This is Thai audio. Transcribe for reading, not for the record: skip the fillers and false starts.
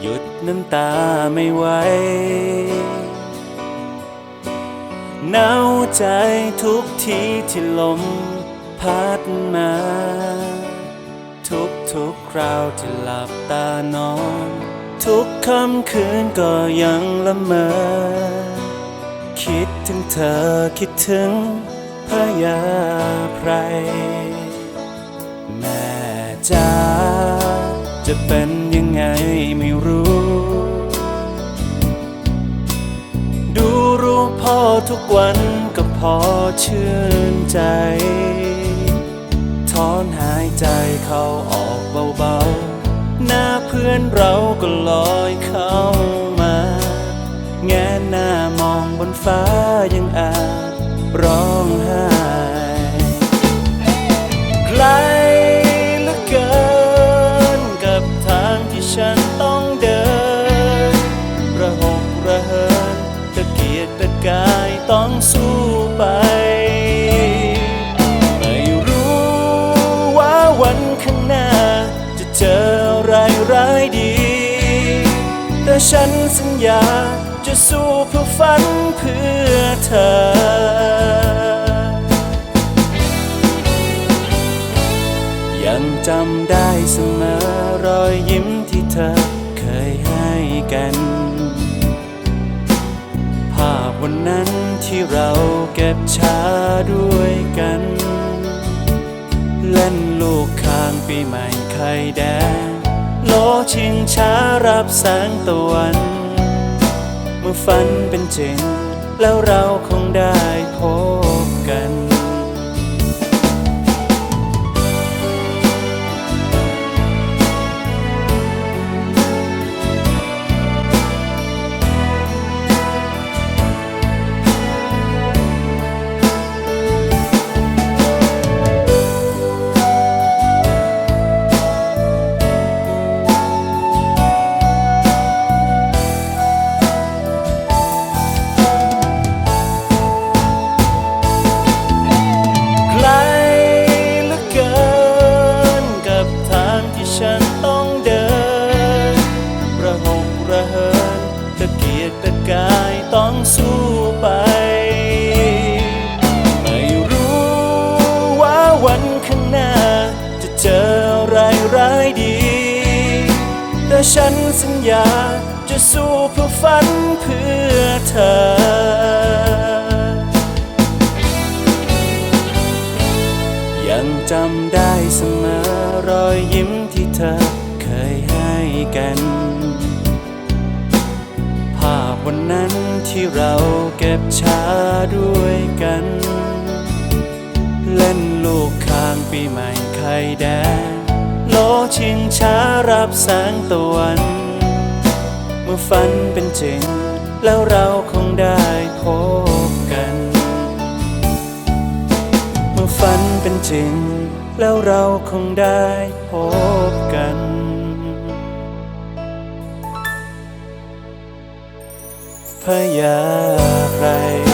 หยุดน้ำตาไม่ไหวหนาวใจทุกทีที่ลมพัดมาทุกคราวที่หลับตานอนทุกค่ำคืนก็ยังละเมอคิดถึงเธอคิดถึงพญาไพรแม่จ๋าจะเป็นยังไงไม่รู้ดูรูปพ่อทุกวันก็พอชื่นใจถอนหายใจเข้าออกเบาๆหน้าเพื่อนเราก็ลอยเข้ามาแงนหน้ามองบนฟ้ายังอาจร้องไห้ไกลเหลือเกินกับทางที่ฉันต้องเดินระหกระเหินตะเกียกตะกายต้องสู้ไปไม่รู้ว่าวันข้างหน้าจะเจออะไรร้ายดีแต่ฉันสัญญาจะสู้เพื่อฝันเพื่อเธอยังจำได้เสมอรอยยิ้มที่เธอเคยให้กันภาพวันนั้นที่เราเก็บช้าด้วยกันเล่นลูกคางปีใหม่ไข่แดงโลชิงช้ารับแสงตะวันเมื่อฝันเป็นจริงแล้วเราคงได้พบกันฉันต้องเดินระหกระเหินตะเกียกตะกายต้องสู้ไปไม่รู้ว่าวันข้างหน้าจะเจออะไรร้ายดีแต่ฉันสัญญาจะสู้เพื่อฝันเพื่อเธอยังจำได้เสมอรอยยิ้มที่เธอเคยให้กันภาพวันนั้นที่เราเก็บช้าด้วยกันเล่นลูกคางปีใหม่ไข่แดงโลชิงช้ารับแสงตะวันเมื่อฝันเป็นจริงแล้วเราคงได้พบกันเมื่อฝันเป็นจริงแล้วเราคงได้พบกันพญาไพร